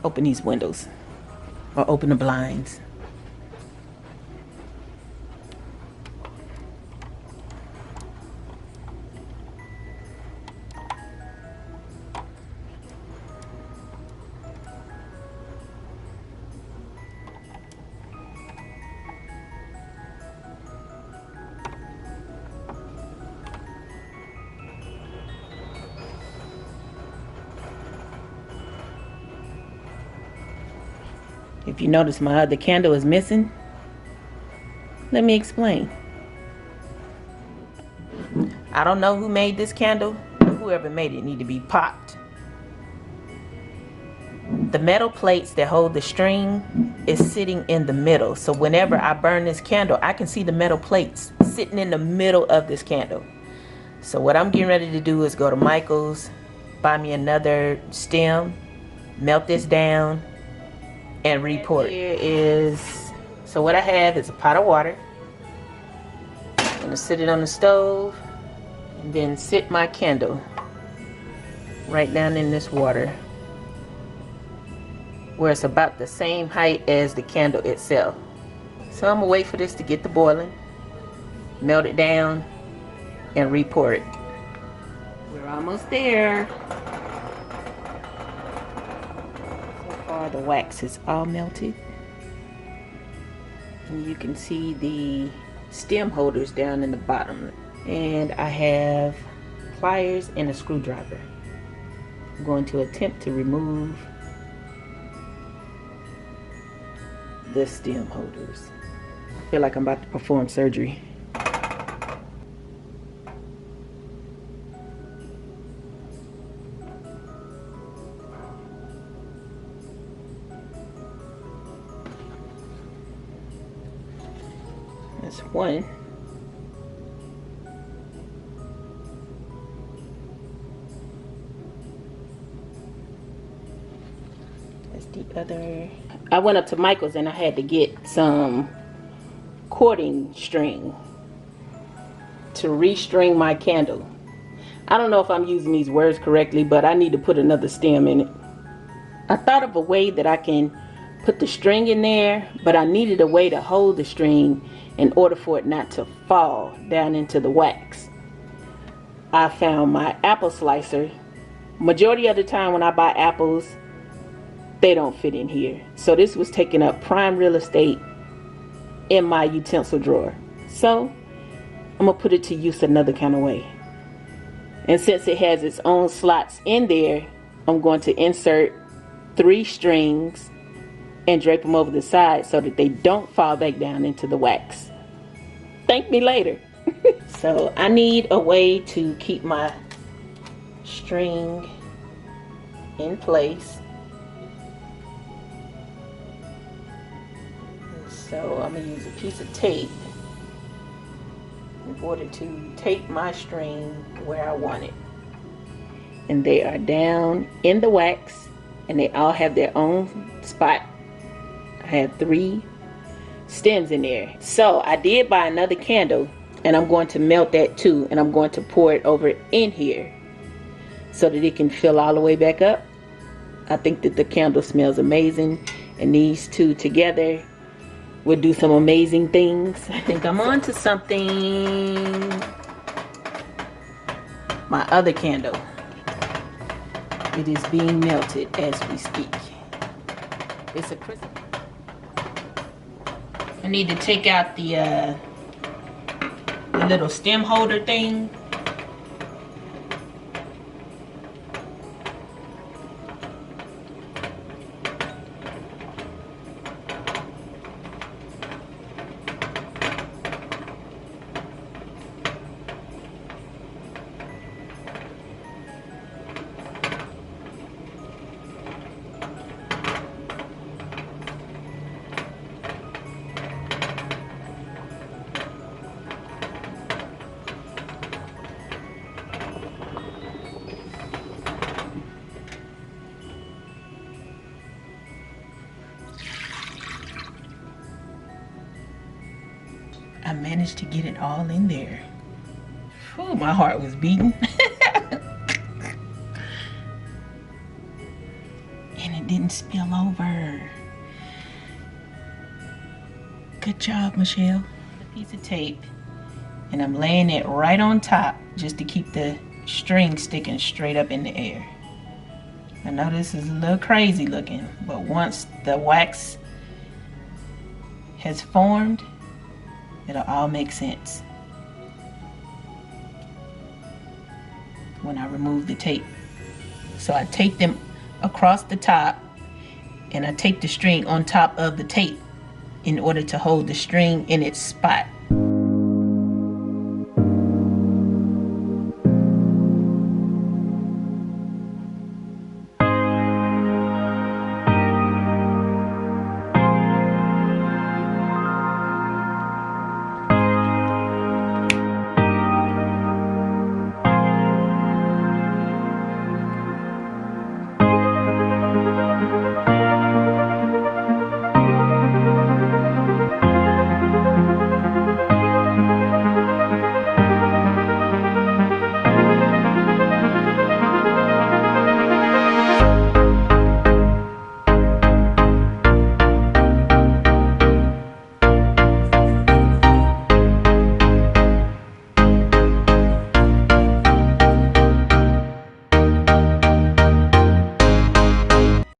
open these windows or open the blinds. If you notice my other candle is missing, let me explain. I don't know who made this candle, but whoever made it need to be popped. The metal plates that hold the string is sitting in the middle. So whenever I burn this candle, I can see the metal plates sitting in the middle of this candle. So what I'm getting ready to do is go to Michael's, buy me another stem, melt this down, and report. Here is, so what I have is a pot of water. I'm gonna sit it on the stove and then sit my candle right down in this water where it's about the same height as the candle itself. So I'm gonna wait for this to get to boiling, melt it down, and report it. We're almost there. The wax is all melted, and you can see the stem holders down in the bottom, and I have pliers and a screwdriver. I'm going to attempt to remove the stem holders. I feel like I'm about to perform surgery. That's one. That's the other. I went up to Michael's and I had to get some cording string to restring my candle. I don't know if I'm using these words correctly, but I need to put another stem in it. I thought of a way that I can put the string in there, but I needed a way to hold the string in order for it not to fall down into the wax. I found my apple slicer. Majority of the time when I buy apples, they don't fit in here. So this was taking up prime real estate in my utensil drawer. So I'm gonna put it to use another kind of way. And since it has its own slots in there, I'm going to insert 3 strings and drape them over the side so that they don't fall back down into the wax. Thank me later. So I need a way to keep my string in place. So I'm gonna use a piece of tape in order to tape my string where I want it. And they are down in the wax, and they all have their own spot. I have 3 stems in there. So I did buy another candle, and I'm going to melt that too, and I'm going to pour it over in here so that it can fill all the way back up. I think that the candle smells amazing, and these two together will do some amazing things. I think I'm on to something. My other candle, it is being melted as we speak. It's a Christmas. I need to take out the little stem holder thing. I managed to get it all in there. Oh, my heart was beating. And it didn't spill over. Good job, Michelle. A piece of tape, and I'm laying it right on top just to keep the string sticking straight up in the air. I know this is a little crazy looking, but once the wax has formed, it'll all make sense when I remove the tape. So I tape them across the top, and I tape the string on top of the tape in order to hold the string in its spot.